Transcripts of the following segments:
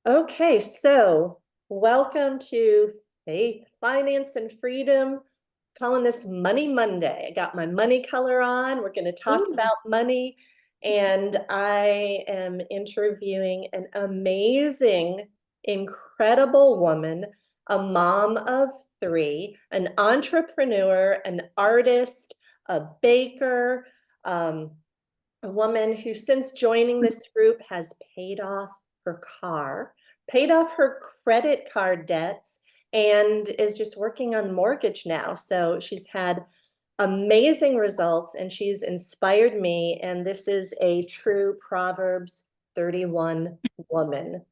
Okay, so welcome to Faith, Finance, and Freedom. Calling this Money Monday. I got my money color on. We're going to talk Ooh. about money. And I am interviewing an amazing, incredible woman, a mom of three, an entrepreneur, an artist, a baker, um, a woman who, since joining this group, has paid off her car, paid off her credit card debts, and is just working on mortgage now. So she's had amazing results and she's inspired me. And this is a true Proverbs 31 woman.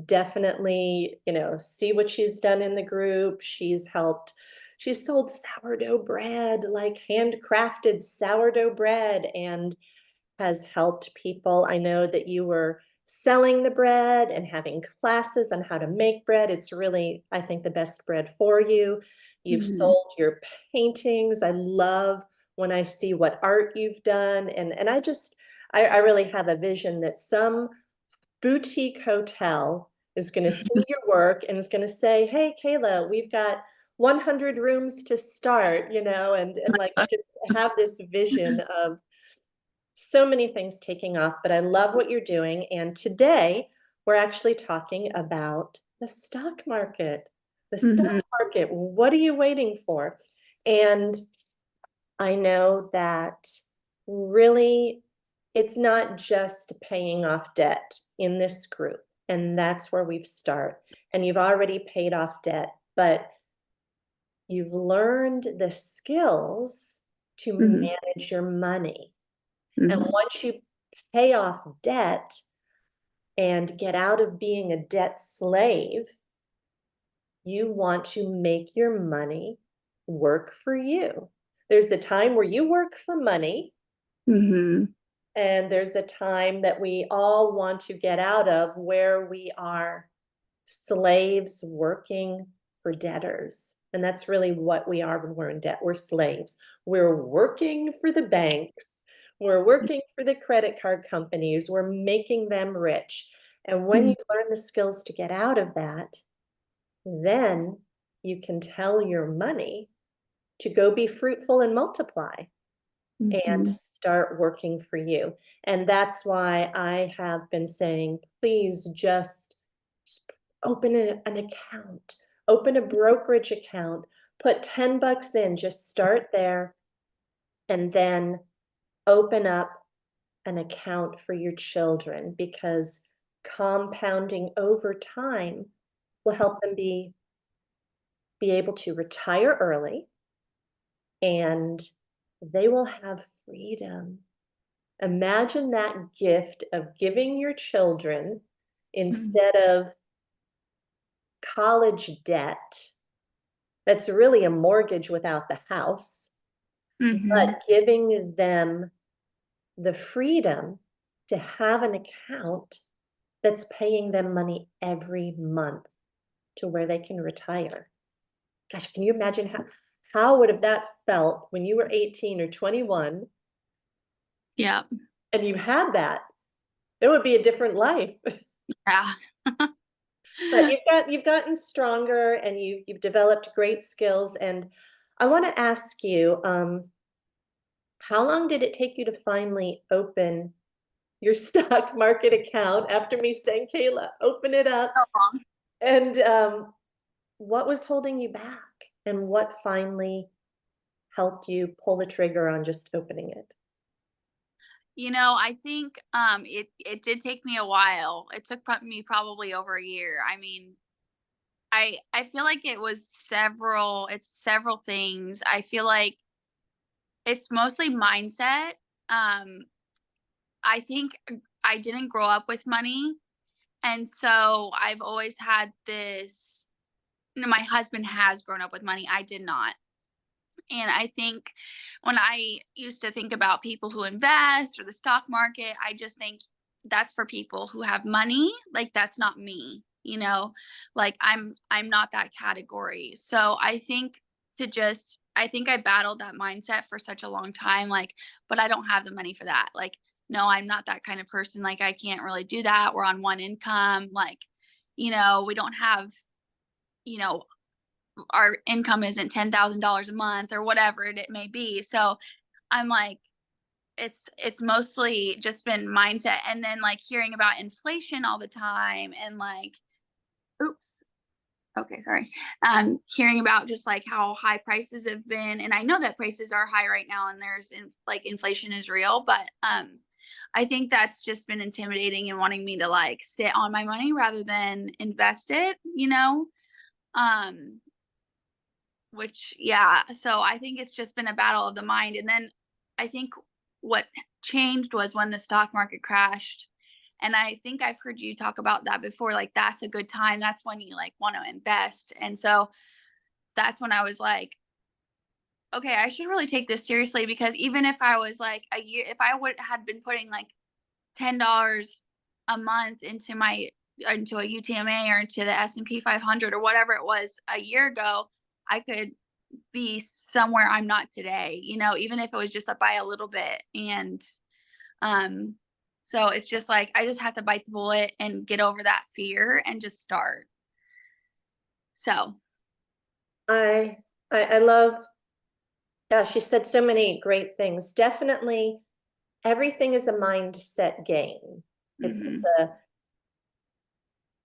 Definitely, see what she's done in the group. She's sold sourdough bread, like handcrafted sourdough bread, and has helped people. I know that you were selling the bread and having classes on how to make bread. It's really, I think, the best bread for you. You've Mhm. sold your paintings. I love when I see what art you've done. And I really have a vision that some boutique hotel is going to see your work and is going to say, hey, Kayla, we've got 100 rooms to start, and like I just have this vision of so many things taking off, but I love what you're doing. And today we're actually talking about the stock market. The stock Mhm. market, what are you waiting for? And I know that really it's not just paying off debt in this group. And that's where we've start. And you've already paid off debt, but you've learned the skills to Mhm. manage your money. And Mhm. once you pay off debt and get out of being a debt slave, you want to make your money work for you. There's a time where you work for money, Mhm. and there's a time that we all want to get out of where we are slaves working for debtors. And that's really what we are when we're in debt. We're slaves. We're working for the banks. We're working for the credit card companies. We're making them rich. And when you Mhm. learn the skills to get out of that, then you can tell your money to go be fruitful and multiply and Mhm. start working for you. And that's why I have been saying, please just open an account, open a brokerage account, put 10 bucks in, just start there, and then open up an account for your children, because compounding over time will help them be able to retire early, and they will have freedom. Imagine that gift of giving your children, Mhm. instead of college debt, that's really a mortgage without the house, Mhm. but giving them the freedom to have an account that's paying them money every month to where they can retire. Gosh, can you imagine how would have that felt when you were 18 or 21 Yep. and you had that? It would be a different life. Yeah. But you've gotten stronger and you've developed great skills. And I want to ask you, how long did it take you to finally open your stock market account after me saying, Kayla, open it up? So long. And what was holding you back? And what finally helped you pull the trigger on just opening it? I think it did take me a while. It took me probably over a year. I mean, I feel like it's several things. I feel like it's mostly mindset. Um I think I didn't grow up with money, and so I've always had this. My husband has grown up with money. I did not. And I think when I used to think about people who invest or the stock market, I just think that's for people who have money. Like that's not me, Like I'm not that category. So I think I battled that mindset for such a long time, like, but I don't have the money for that. Like, no, I'm not that kind of person. Like I can't really do that. We're on one income. Like we don't have, you know, our income isn't $10,000 a month or whatever it may be. So I'm like, it's mostly just been mindset, and then like hearing about inflation all the time, and like, oops, okay, sorry. Hearing about just like how high prices have been, and I know that prices are high right now, and like inflation is real, but I think that's just been intimidating and wanting me to like sit on my money rather than invest it, Um, which, yeah, so I think it's just been a battle of the mind. And then I think what changed was when the stock market crashed. And I think I've heard you talk about that before. Like, that's a good time. That's when you like want to invest. And so that's when I was like, okay, I should really take this seriously, because even if I was like a year, if I would had been putting like $10 a month into a UTMA or into the S&P 500 or whatever it was a year ago, I could be somewhere I'm not today, even if it was just up by a little bit. And um so it's just like I just have to bite the bullet and get over that fear and just start. So, I I love, gosh, you said so many great things. Definitely everything is a mindset game. It's mhm, a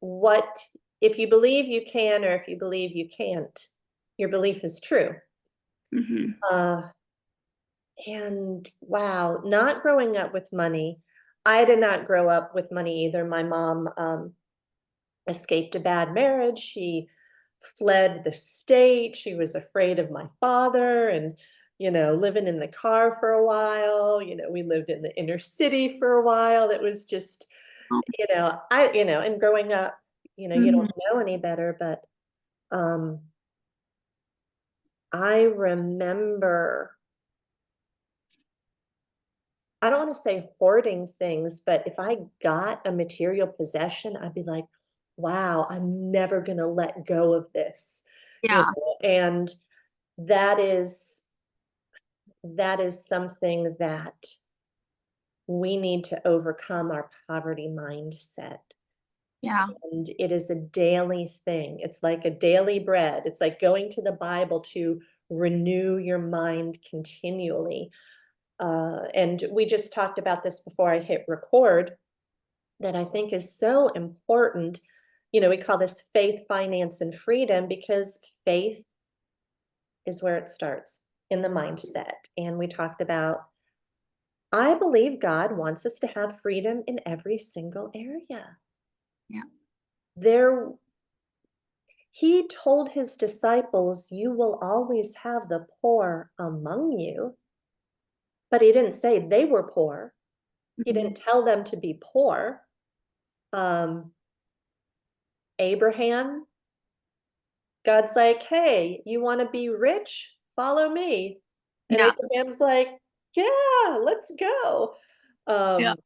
what if you believe you can or if you believe you can't, your belief is true. mhm, Uh and wow, not growing up with money. I did not grow up with money either. My mom escaped a bad marriage. She fled the state. She was afraid of my father and, living in the car for a while. We lived in the inner city for a while. It was just, and growing up, you mhm, don't know any better, but um, I remember, I don't want to say hoarding things, but if I got a material possession, I'd be like, wow, I'm never going to let go of this, yeah, and that is that is something that we need to overcome our poverty mindset. yeah, And it is a daily thing. It's like a daily bread. It's like going to the Bible to renew your mind continually. And we just talked about this before I hit record, that I think is so important. We call this faith, finance, and freedom because faith is where it starts in the mindset. And we talked about, I believe God wants us to have freedom in every single area. yeah, There, he told his disciples, you will always have the poor among you, but he didn't say they were poor. He mhm, didn't tell them to be poor. Um, Abraham, God's like, hey, you want to be rich? Follow me. And yeah, Abraham's like, yeah, let's go. yeah, Um,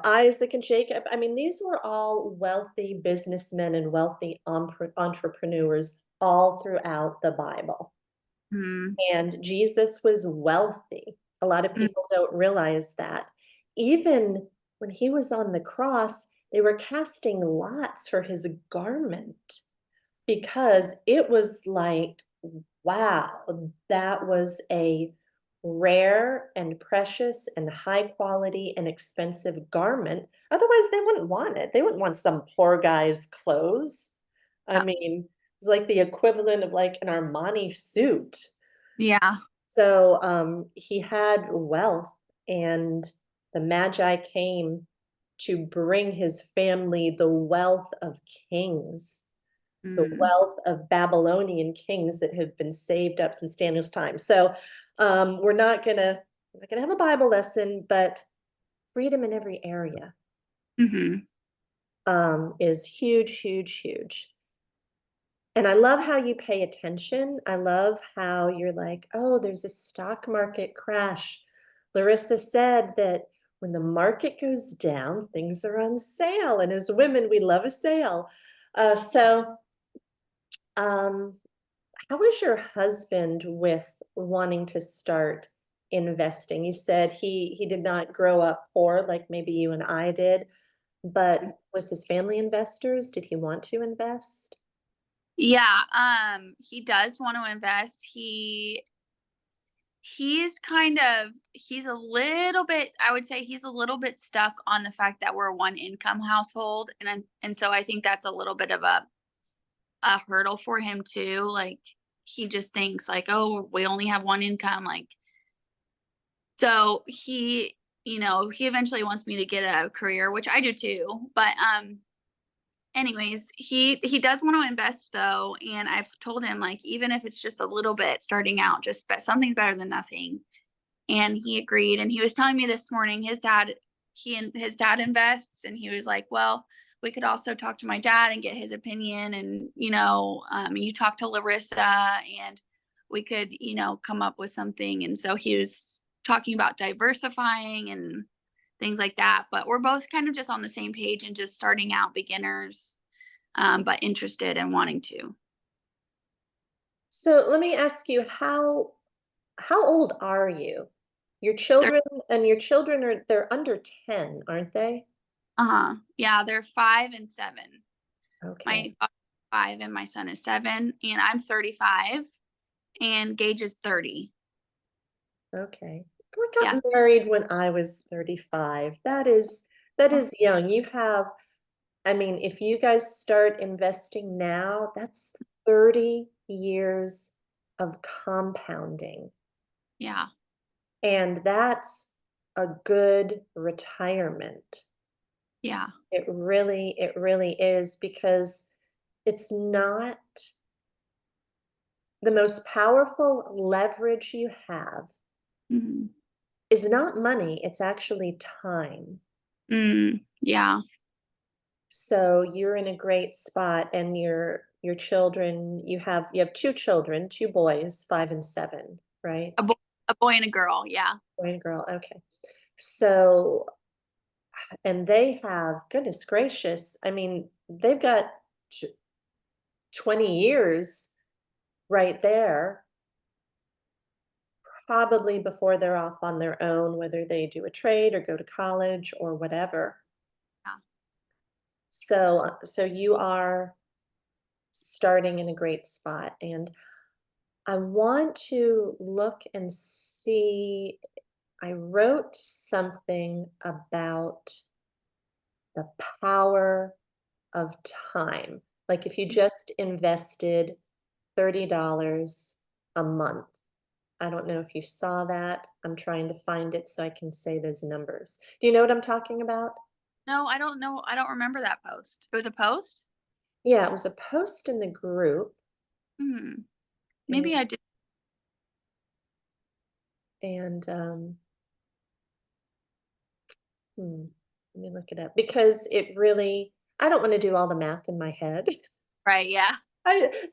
Isaac and Jacob. I mean, these were all wealthy businessmen and wealthy entrepreneurs all throughout the Bible. mhm, And Jesus was wealthy. A lot of mm, people don't realize that. Even when he was on the cross, they were casting lots for his garment because it was like, wow, that was a rare and precious and high quality and expensive garment. Otherwise, they wouldn't want it. They wouldn't want some poor guy's clothes. I yeah, mean, it's like the equivalent of like an Armani suit. yeah, So he had wealth, and the Magi came to bring his family the wealth of kings, the mm, wealth of Babylonian kings that have been saved up since Daniel's time. So we're not gonna have a Bible lesson, but freedom in every area mhm, is huge, huge, huge. And I love how you pay attention. I love how you're like, oh, there's a stock market crash. Larissa said that when the market goes down, things are on sale. And as women, we love a sale. So um, how is your husband with wanting to start investing? You said he did not grow up poor like maybe you and I did, but was his family investors? Did he want to invest? Yeah, he does want to invest. He's a little bit, I would say he's a little bit stuck on the fact that we're a one income household, and so I think that's a little bit of a hurdle for him too. Like, he just thinks like, "Oh, we only have one income," like, so he eventually wants me to get a career, which I do too, but, anyways, he does want to invest though, and I've told him, like, even if it's just a little bit starting out, just something's better than nothing. And he agreed, and he was telling me this morning his dad invests, and he was like, "Well, we could also talk to my dad and get his opinion, and you talk to Larissa, and we could come up with something." And so he was talking about diversifying and things like that, but we're both kind of just on the same page and just starting out beginners, but interested and wanting to. So let me ask you, how old are you? Your They're children and your children they're under 10, aren't they? Yeah, they're 5 and 7. Okay. My daughter's 5 and my son is 7, and I'm 35, and Gage is 30. Okay. I Yes. got married when I was 35. That is young. I mean, if you guys start investing now, that's 30 years of compounding. Yeah. And that's a good retirement. Yeah. It really is because it's not the most powerful leverage you have Mhm. is not money, it's actually time. Yeah. So you're in a great spot and your children, you have 2 children, 2 boys, 5 and 7, right? A boy a boy and a girl, yeah. Boy and girl, okay. So and they have goodness gracious, I mean, they've got tw 20 years right there, probably before they're off on their own, whether they do a trade or go to college or whatever. Yeah. So you are starting in a great spot, and I want to look and see. I wrote something about the power of time. Like if you just invested $30 a month. I don't know if you saw that. I'm trying to find it so I can say those numbers. Do you know what I'm talking about? No, I don't know. I don't remember that post. It was a post? Yeah, it was a post in the group, Hmm. and Maybe I did. and let me look it up because it really I don't wanna do all the math in my head. Right, yeah.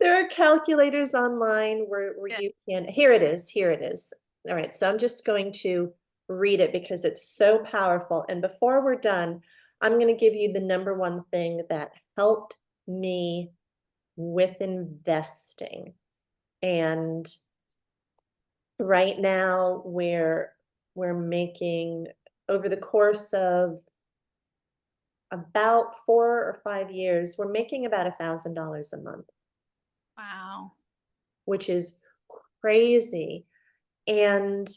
There are calculators online where Yeah. you can here it is, here it is. Alright, so I'm just going to read it because it's so powerful, and before we're done, I'm gonna give you the number one thing that helped me with investing, and right now we're making over the course of about 4 or 5 years, we're making about $1,000 a month, Wow. which is crazy, and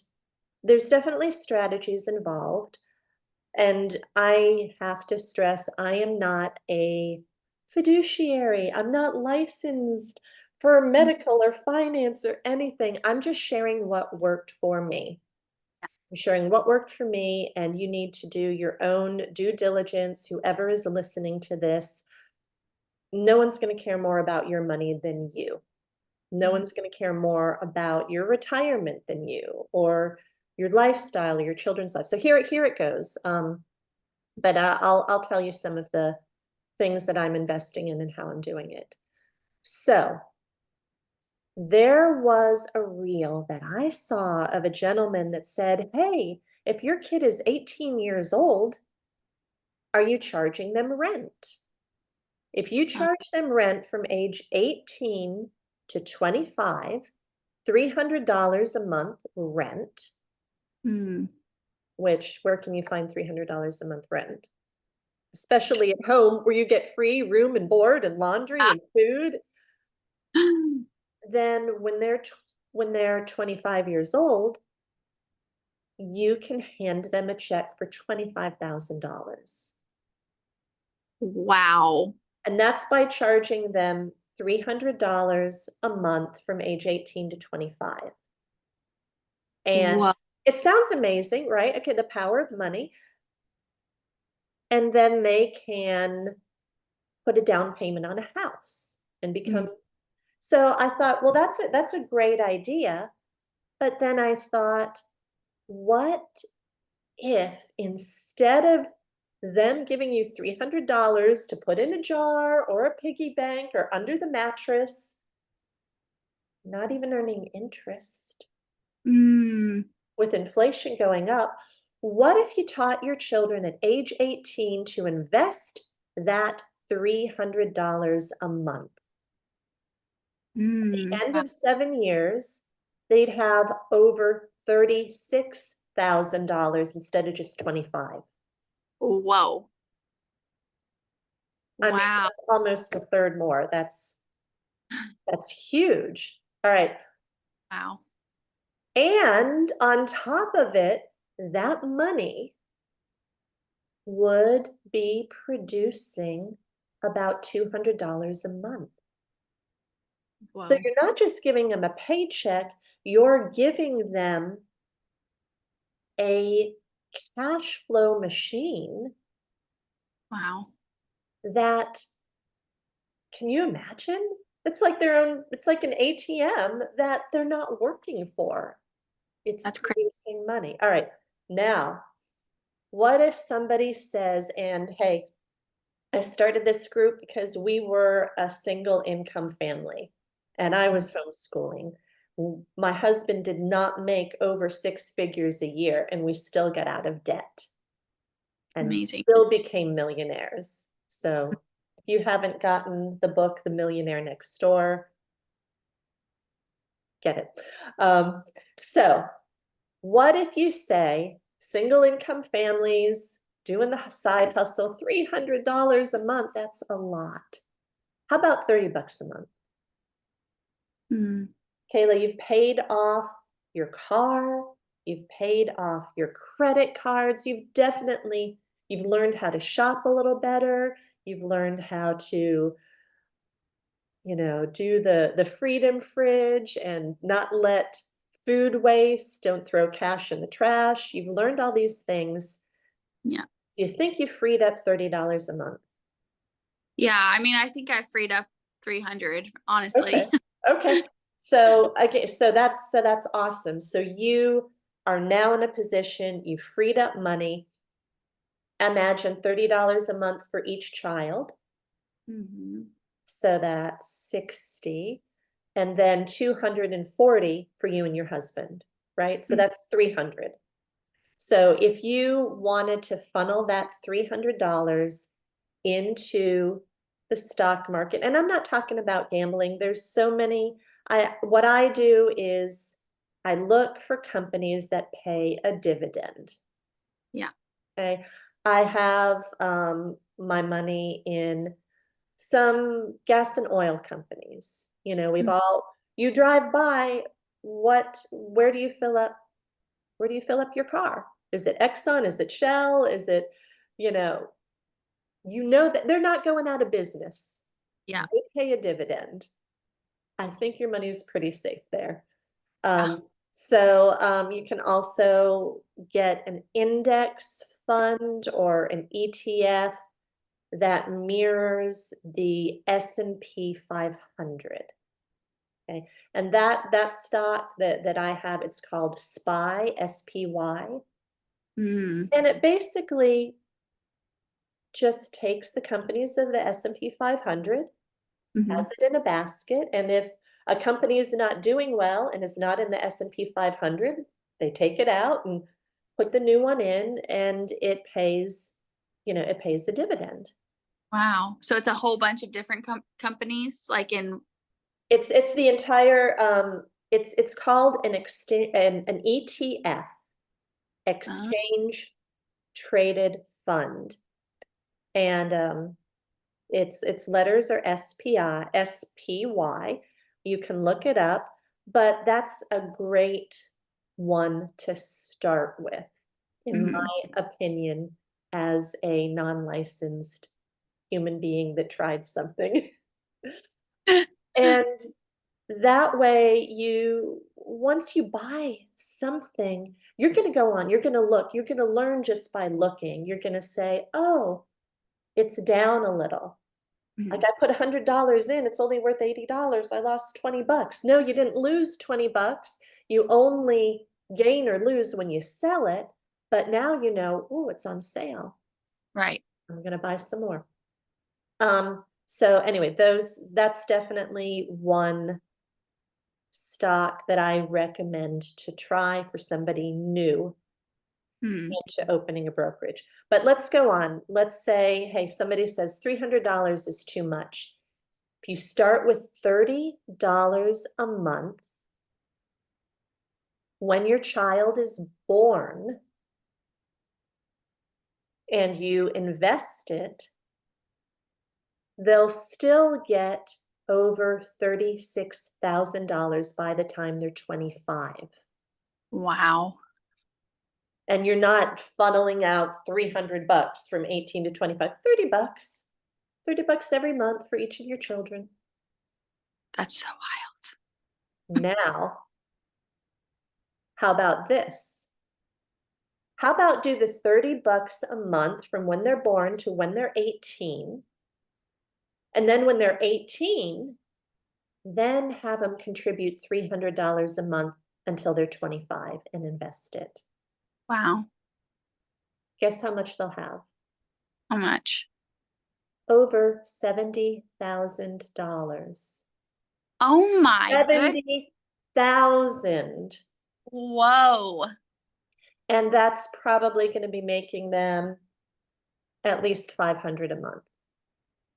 there's definitely strategies involved, and I have to stress I am not a fiduciary. I'm not licensed for Mm, medical or finance or anything. I'm just sharing what worked for me. I'm sharing what worked for me, and you need to do your own due diligence. Whoever is listening to this, no one's going to care more about your money than you. No mhm. one's going to care more about your retirement than you or your lifestyle or your children's life. So here it goes. But I'll tell you some of the things that I'm investing in and how I'm doing it. So there was a reel that I saw of a gentleman that said, "Hey, if your kid is 18 years old, are you charging them rent? If you Uh, charge them rent from age 18 to 25, $300 a month rent, mm, which where can you find $300 a month rent? especially at home where you get free room and board and laundry and food. Then when they're 25 years old, you can hand them a check for $25,000. Wow. And that's by charging them $300 a month from age 18 to 25. And Whoa. it sounds amazing, right? Okay, the power of money. And then they can put a down payment on a house and Mm, become. So I thought, well, that's a great idea. But then I thought, what if instead of them giving you $300 to put in a jar or a piggy bank or under the mattress, not even earning interest mm, with inflation going up, what if you taught your children at age 18 to invest that $300 a month? At the end wow. of 7 years, they'd have over $36,000 instead of just 25. Whoa. I mean, Wow. that's almost a third more. That's huge. All right. Wow. And on top of it, that money would be producing about $200 a month. So Whoa. you're not just giving them a paycheck, you're giving them a cash flow machine Wow. that, can you imagine? It's like their own, it's like an ATM that they're not working for. It's That's crazy. producing money. All right. Now, what if somebody says, and hey, I started this group because we were a single income family and I was homeschooling. My husband did not make over six figures a year and we still got out of debt and Amazing. still became millionaires. So if you haven't gotten the book, The Millionaire Next Door, get it. So what if you say single income families doing the side hustle, $300 a month? That's a lot. How about 30 bucks a month? Mm, Kayla, you've paid off your car, you've paid off your credit cards, you've learned how to shop a little better, you've learned how to, do the freedom fridge and not let food waste, don't throw cash in the trash. You've learned all these things. yeah. Do you think you freed up $30 a month? Yeah. I mean, I think I freed up 300, Okay. honestly. Okay. So that's awesome. So you are now in a position, you freed up money. Imagine $30 a month for each child. Hmm. So that's 60. And then 240 for you and your husband, right? So that's 300. So if you wanted to funnel that $300 into the stock market, and I'm not talking about gambling, there's so many. What I do is I look for companies that pay a dividend. Yeah. Okay. I have my money in some gas and oil companies. You drive by, where do you fill up? Where do you fill up your car? Is it Exxon? Is it Shell? Is it, you know, that they're not going out of business. Yeah. They pay a dividend. I think your money is pretty safe there. Yeah. So you can also get an index fund or an ETF that mirrors the S&P 500. Okay. And that stock that I have, it's called SPY, SPY. Mm, And it basically just takes the companies of the S&P 500, hmm. has it in a basket, and if a company is not doing well and is not in the S&P 500, they take it out and put the new one in, and it pays a dividend. Wow. So it's a whole bunch of different companies, like in. It's the entire it's called an ETF, Uh, exchange traded fund. And its letters are SPY. You can look it up, but that's a great one to start with, in Mhm. my opinion, as a non-licensed human being that tried something. And that way once you buy something, you're going to go on, you're going to look, you're going to learn just by looking. You're going to say, oh, it's down a little. Like, Mhm. I put $100 in, it's only worth $80. I lost 20 bucks. No, you didn't lose 20 bucks. You only gain or lose when you sell it. But now you know, oh, it's on sale. Right. I'm going to buy some more. So anyway, that's definitely one stock that I recommend to try for somebody new Mhm. into opening a brokerage. But let's go on. Let's say, hey, somebody says $300 is too much. If you start with $30 a month, when your child is born and you invest it, they'll still get over $36,000 by the time they're 25. Wow. And you're not funneling out 300 bucks from 18 to 25, 30 bucks, 30 bucks every month for each of your children. That's so wild. Now, how about this? How about do the 30 bucks a month from when they're born to when they're 18? And then when they're 18, then have them contribute $300 a month until they're 25 and invest it. Wow. Guess how much they'll have? How much? Over $70,000. Oh my good. 70,000. Whoa. And that's probably going to be making them at least 500 a month.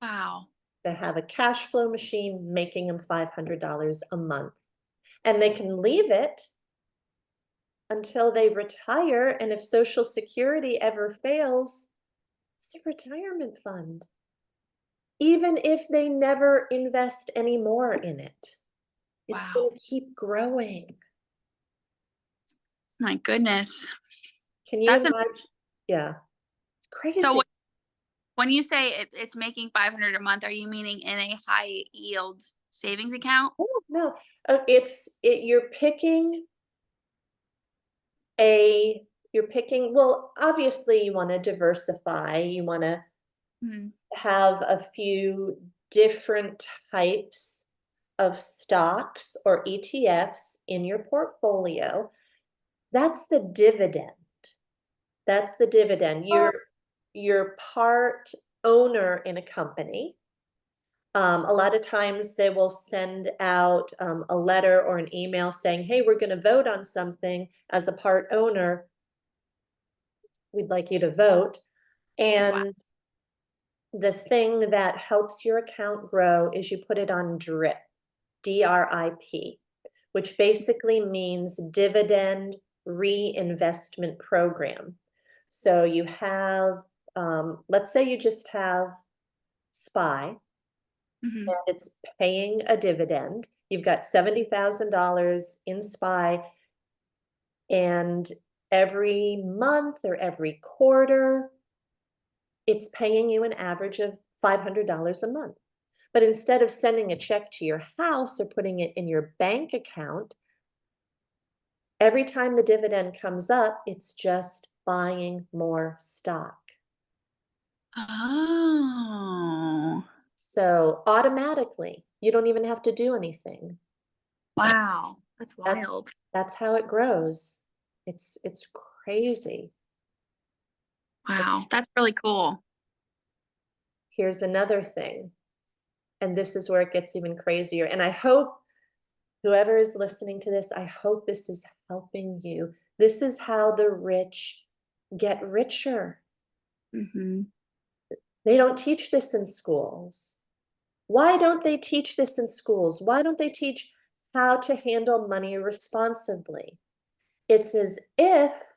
Wow. They have a cash flow machine making them $500 a month. And they can leave it until they retire. And if Social Security ever fails, it's a retirement fund. Even if they never invest any more in it, it's Wow. going to keep growing. My goodness. Can you That's a imagine? Yeah, it's so crazy. when you say it's making 500 a month, are you meaning in a high yield savings account? Oh, no, you're picking a, well, obviously you want to diversify. You want to Mhm. have a few different types of stocks or ETFs in your portfolio. That's the dividend. That's the dividend. Oh. You're part owner in a company. A lot of times they will send out a letter or an email saying, hey, we're going to vote on something as a part owner. We'd like you to vote. Wow. And the thing that helps your account grow is you put it on DRIP, DRIP, which basically means dividend reinvestment program. So you have, let's say you just have SPY Mhm. and it's paying a dividend. You've got $70,000 in SPY, and every month or every quarter, it's paying you an average of $500 a month. But instead of sending a check to your house or putting it in your bank account, every time the dividend comes up, it's just buying more stock. Oh. So automatically, you don't even have to do anything. Wow. That's That, wild. that's how it grows. It's crazy. Wow. That's really cool. Here's another thing, and this is where it gets even crazier. And I hope whoever is listening to this, I hope this is helping you. This is how the rich get richer. Mhm. They don't teach this in schools. Why don't they teach this in schools? Why don't they teach how to handle money responsibly? It's as if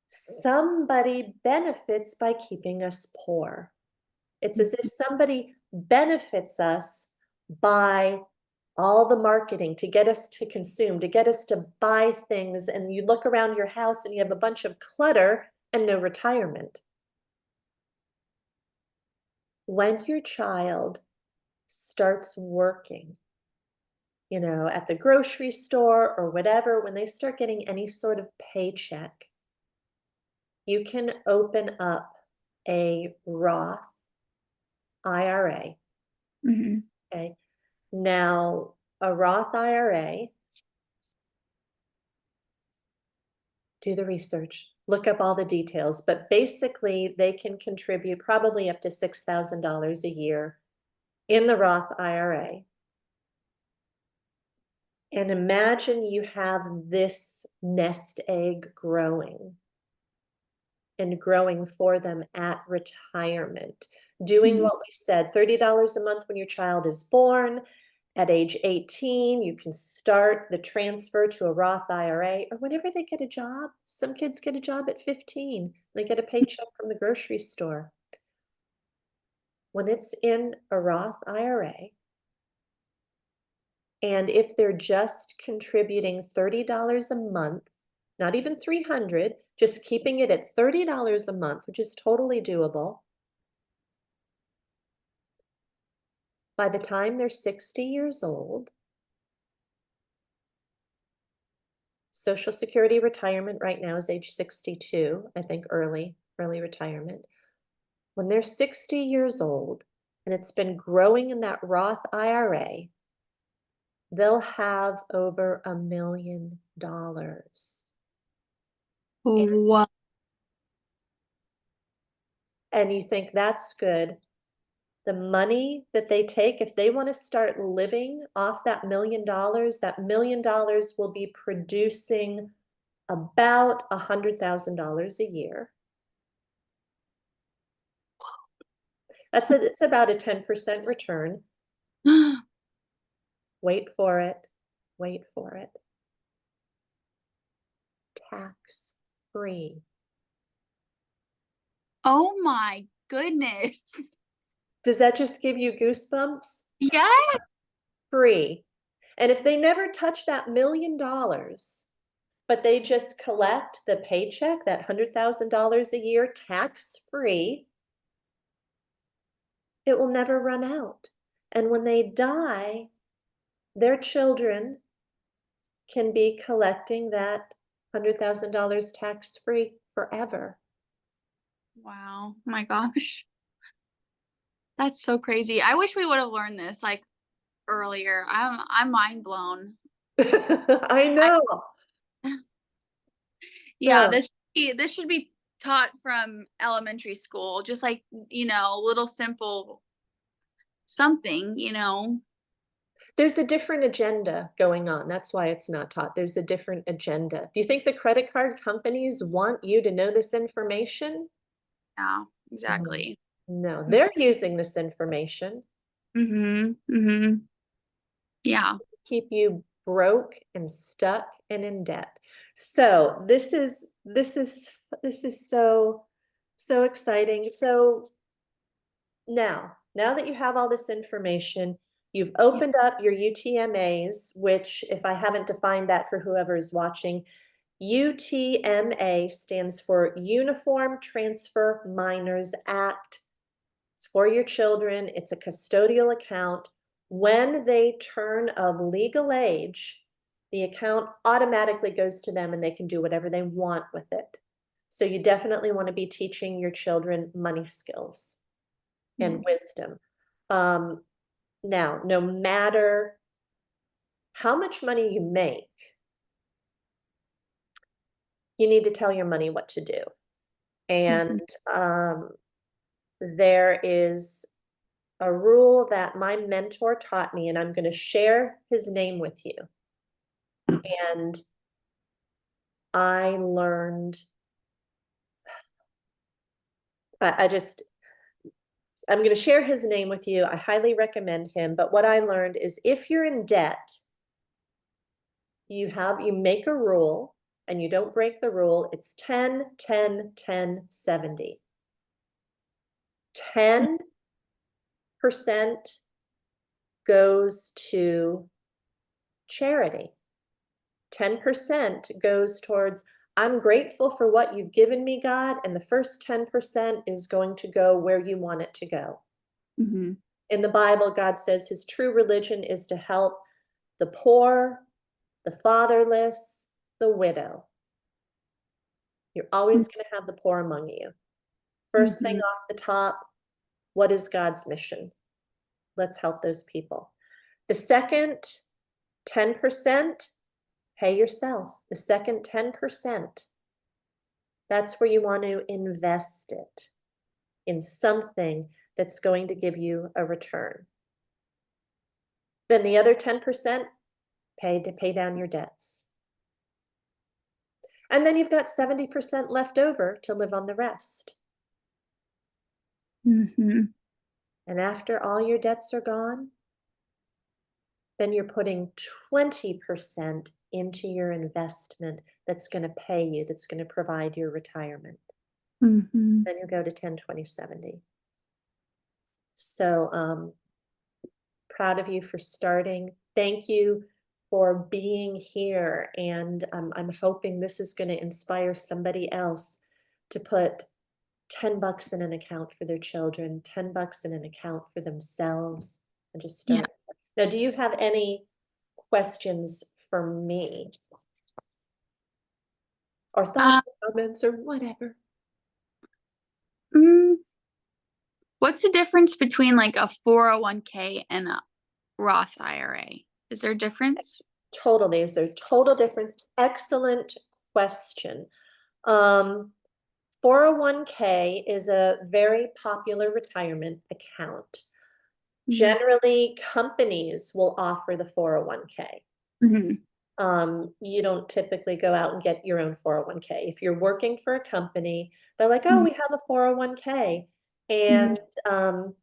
somebody benefits by keeping us poor. It's as if Mhm. somebody benefits us by all the marketing to get us to consume, to get us to buy things. And you look around your house and you have a bunch of clutter and no retirement. When your child starts working, at the grocery store or whatever, when they start getting any sort of paycheck, you can open up a Roth IRA. Mhm. Okay. Now, a Roth IRA, do the research, look up all the details, but basically they can contribute probably up to $6,000 a year in the Roth IRA. And imagine you have this nest egg growing and growing for them at retirement, doing Mhm. what we said, $30 a month when your child is born. At age 18, you can start the transfer to a Roth IRA or whenever they get a job. Some kids get a job at 15. They get a paycheck from the grocery store. When it's in a Roth IRA, and if they're just contributing $30 a month, not even 300, just keeping it at $30 a month, which is totally doable. By the time they're 60 years old, Social Security retirement right now is age 62, I think early retirement. When they're 60 years old and it's been growing in that Roth IRA, they'll have over $1 million. Wow. And you think that's good. The money that they take, if they want to start living off that million dollars will be producing about $100,000 a year. It's about a 10% return. Wait for it. Wait for it. Tax free. Oh my goodness. Does that just give you goosebumps? Yeah. Free. And if they never touch that $1 million, but they just collect the paycheck, that $100,000 a year tax free, it will never run out. And when they die, their children can be collecting that $100,000 tax free forever. Wow. My gosh. That's so crazy. I wish we would have learned this like earlier. I'm mind blown. I I know. Yeah, So this should be taught from elementary school, just like, little simple something. there's a different agenda going on. That's why it's not taught. There's a different agenda. Do you think the credit card companies want you to know this information? Yeah, No. exactly. No, they're using this information Mhm. Mhm. Yeah. to keep you broke and stuck and in debt. So this is so exciting. So now that you have all this information, you've Yeah. opened up your UTMAs, which if I haven't defined that for whoever is watching, UTMA stands for Uniform Transfer Minors Act. It's for your children. It's a custodial account. When they turn of legal age, the account automatically goes to them and they can do whatever they want with it. So you definitely want to be teaching your children money skills and Mhm. wisdom. Um, Now, no matter how much money you make, you need to tell your money what to do. And Mhm. um, there is a rule that my mentor taught me, and I'm going to share his name with you. And I learned, I just, I'm going to share his name with you. I highly recommend him. But what I learned is if you're in debt, you make a rule and you don't break the rule, it's 10, 10, 10, 70. 10% goes to charity. 10% goes towards, I'm grateful for what you've given me, God, and the first 10% is going to go where you want it to go. Mm-hmm. In the Bible, God says his true religion is to help the poor, the fatherless, the widow. You're always going to have the poor among you. First thing Mm-hmm. off the top, what is God's mission? Let's help those people. The second 10%, pay yourself. The second 10%, that's where you want to invest it in something that's going to give you a return. Then the other 10%, pay down your debts. And then you've got 70% left over to live on the rest. Mm-hmm. And after all your debts are gone, then you're putting 20% into your investment that's going to pay you, that's going to provide your retirement. Mm-hmm. Then you'll go to 10, 20, 70. So proud of you for starting. Thank you for being here. And I'm hoping this is going to inspire somebody else to put $10 in an account for their children, $10 in an account for themselves, and just Yeah. start. Now, do you have any questions for me? Or Uh, thoughts, comments, or whatever? mm, what's the difference between like a 401k and a Roth IRA? Is there a difference? Total, these are total difference. Excellent question. Um, 401k is a very popular retirement account. Mm-hmm. Generally, companies will offer the 401k. Mm-hmm. You don't typically go out and get your own 401k. If you're working for a company, they're like, oh, we have a 401k. Mm-hmm. And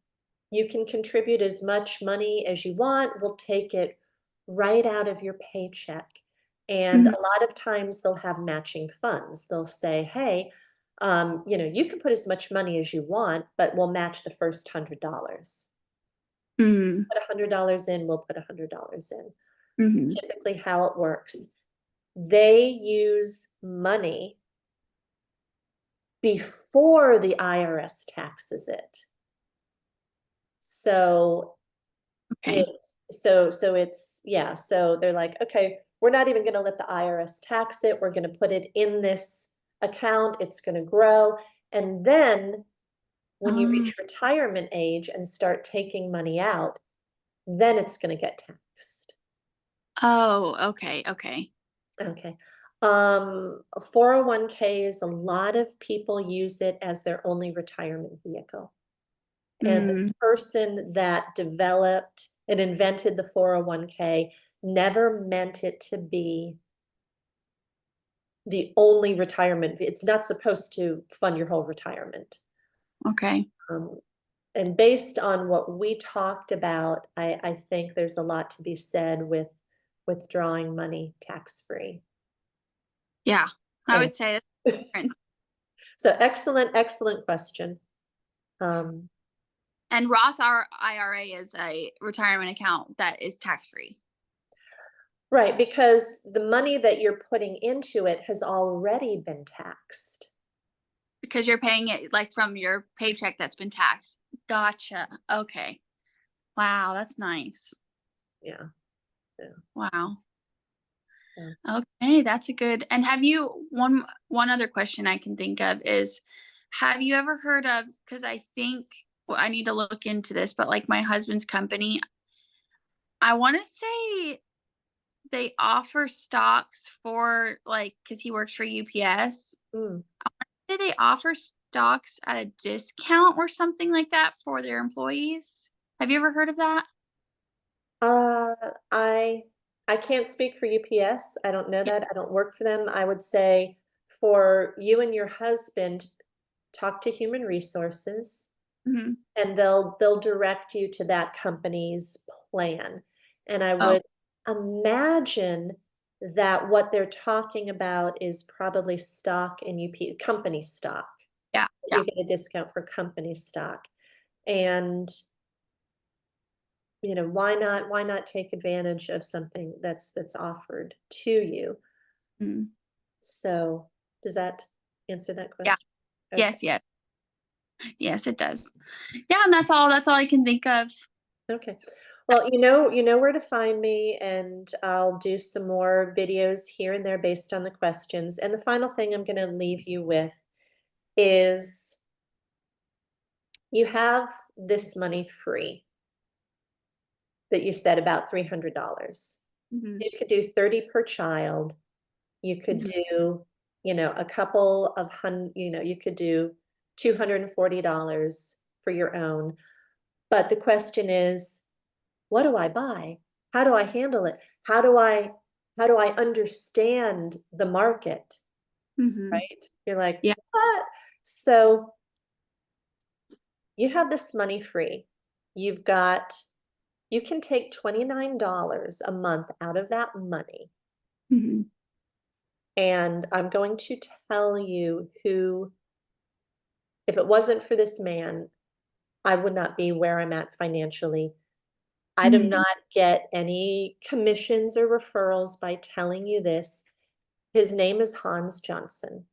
you can contribute as much money as you want. We'll take it right out of your paycheck. And Mm-hmm. a lot of times they'll have matching funds. They'll say, hey, you can put as much money as you want, but we'll match the first $100. Mm-hmm. Put $100 in, we'll put $100 in. Mm-hmm. Typically how it works. They use money before the IRS taxes it. So it Okay. so it's yeah, so they're like, okay, we're not even going to let the IRS tax it. We're going to put it in this account. It's going to grow. And then when you Oh, reach retirement age and start taking money out, then it's going to get taxed. oh, okay, okay. Okay. 401ks, a lot of people use it as their only retirement vehicle. And the Mm, person that developed and invented the 401k never meant it to be the only retirement. It's not supposed to fund your whole retirement. okay. Um, and based on what we talked about, I think there's a lot to be said with withdrawing money tax-free. Yeah, I And would say it's different. so excellent question. Um, And Roth IRA is a retirement account that is tax free right, because the money that you're putting into it has already been taxed. because you're paying it like from your paycheck that's been taxed. Gotcha. Okay. Wow, that's nice. Yeah, yeah. Wow. So, Okay, that's a good. And have you one other question I can think of is have you ever heard of because I think well, I need to look into this, but like my husband's company, I want to say they offer stocks for like because he works for UPS. mm. Say they offer stocks at a discount or something like that for their employees. Have you ever heard of that? Uh, I I can't speak for UPS. I don't know Yeah. that. I don't work for them. I would say for you and your husband, talk to human resources Mhm. and they'll direct you to that company's plan. And I Oh, would imagine that what they're talking about is probably stock and company stock. Yeah. You Yeah. get a discount for company stock. And, why not take advantage of something that's offered to you? Mm. So, does that answer that Yeah. question? Okay. Yes, yes. Yes, it does. Yeah, and that's all I can think of. Okay. Well, you know where to find me, and I'll do some more videos here and there based on the questions. And the final thing I'm going to leave you with is you have this money free that you said about $300. Mhm. You could do 30 per child. You could Mhm. do, a couple of you could do $240 for your own. But the question is, what do I buy? How do I handle it? How do I understand the market, Mhm. right? You're like, Yeah. "What?" So, you have this money free. You can take $29 a month out of that money, Mhm. and I'm going to tell you who if it wasn't for this man, I would not be where I'm at financially. I do Mhm. not get any commissions or referrals by telling you this. His name is Hans Johnson.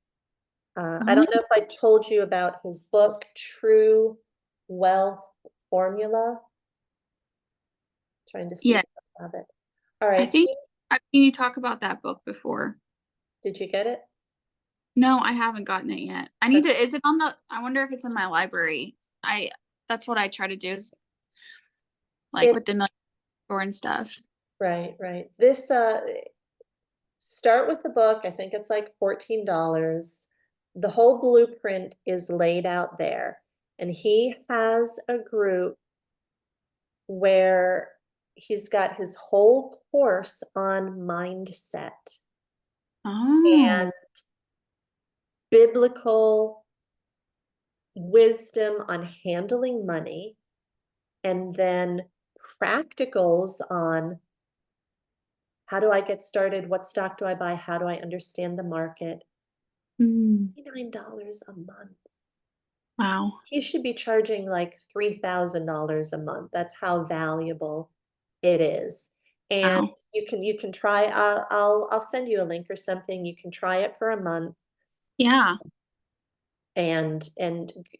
I Oh, don't know if I told you about his book, True Wealth Formula. Trying to see yeah. if I have it. All I right. think I've seen you talk about that book before. Did you get it? No, I haven't gotten it yet. I need to Okay. is it on the I wonder if it's in my library. I That's what I try to do is, like, with It's the million store and stuff. right, right. This start with the book. I think it's like $14. The whole blueprint is laid out there. And he has a group where he's got his whole course on mindset and Oh. biblical wisdom on handling money, and then practicals on how do I get started? What stock do I buy? How do I understand the market? Mm. $89 a month. Wow. He should be charging like $3,000 a month. That's how valuable it is. And Wow. you can try. I'll send you a link or something. You can try it for a month, Yeah. and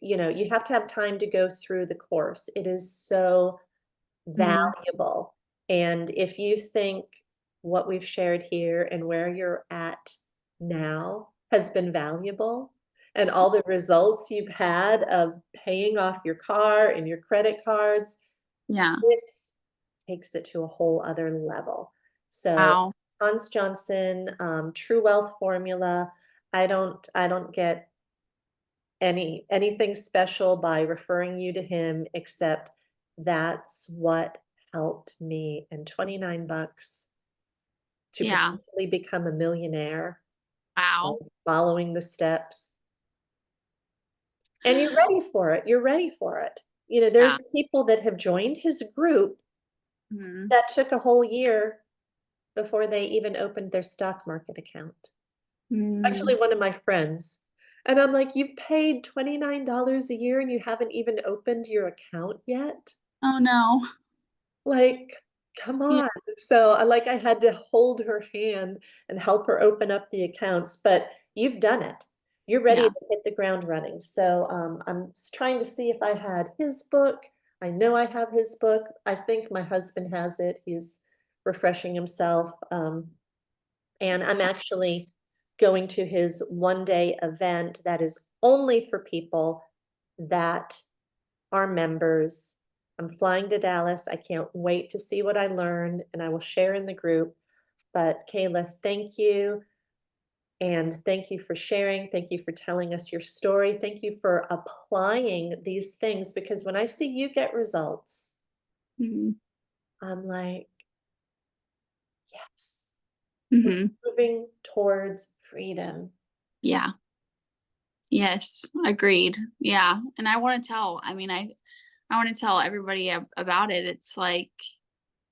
you have to have time to go through the course. It is so Mhm. valuable. And if you think what we've shared here and where you're at now has been valuable, and all the results you've had of paying off your car and your credit cards, Yeah. this takes it to a whole other level. So, Wow. Hans Johnson, True Wealth Formula. I don't get anything special by referring you to him, except that's what helped me, and 29 bucks to Yeah. potentially become a millionaire, Wow. following the steps. And you're ready for it, you're ready for it. Yeah. There's people that have joined his group Mhm. that took a whole year before they even opened their stock market account. Actually, Mm. one of my friends. And I'm like, "You've paid $29 a year and you haven't even opened your account yet?" Oh, no. Like, come Yeah. on. So, I had to hold her hand and help her open up the accounts, but you've done it. You're ready Yeah. to hit the ground running. So, trying to see if I had his book. I know I have his book. I think my husband has it. He's refreshing himself. And I'm actually going to his one-day event that is only for people that are members. I'm flying to Dallas. I can't wait to see what I learn, and I will share in the group. But Kayla, thank you. And thank you for sharing. Thank you for telling us your story. Thank you for applying these things, because when I see you get results, Mhm. I'm like, yes, we're Mhm. moving towards freedom. Yeah. Yes, agreed. Yeah, and I wanna tell everybody about it. It's, like,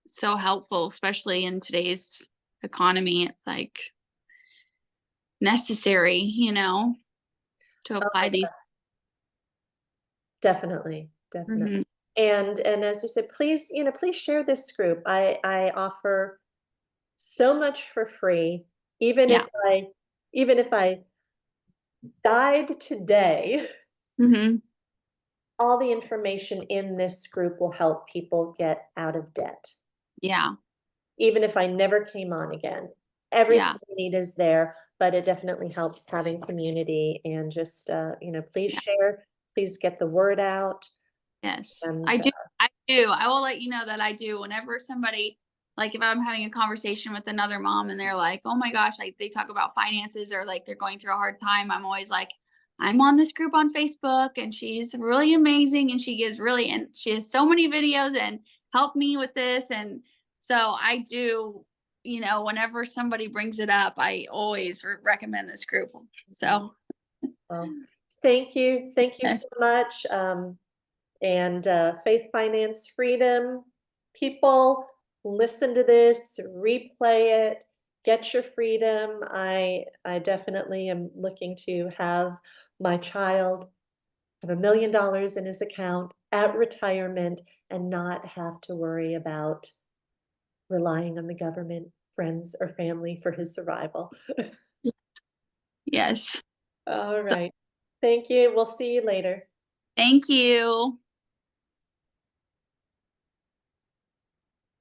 so helpful, especially in today's economy, it's like necessary, to Oh apply my these. God, definitely, definitely. Mhm. And as you said, please, please share this group. I offer so much for free, even if Yeah. I even if I died today, Mhm. all the information in this group will help people get out of debt. Yeah. Even if I never came on again, everything Yeah. we need is there, but it definitely helps having community and just, please Yeah. share, please get the word out, Yes. and, I do. I do. I will let you know that I do whenever somebody, like, if I'm having a conversation with another mom and they're like, "Oh my gosh," like they talk about finances or like they're going through a hard time, I'm always like, "I'm on this group on Facebook and she's really amazing and she gives really and she has so many videos and help me with this." And so I do, whenever somebody brings it up, I always recommend this group. So, well, thank you so much, and, Faith, Finance, Freedom, people, listen to this, replay it, get your freedom. I definitely am looking to have my child have $1 million in his account at retirement and not have to worry about relying on the government, friends, or family for his survival. yes. All So, right. Thank you. We'll see you later. thank you.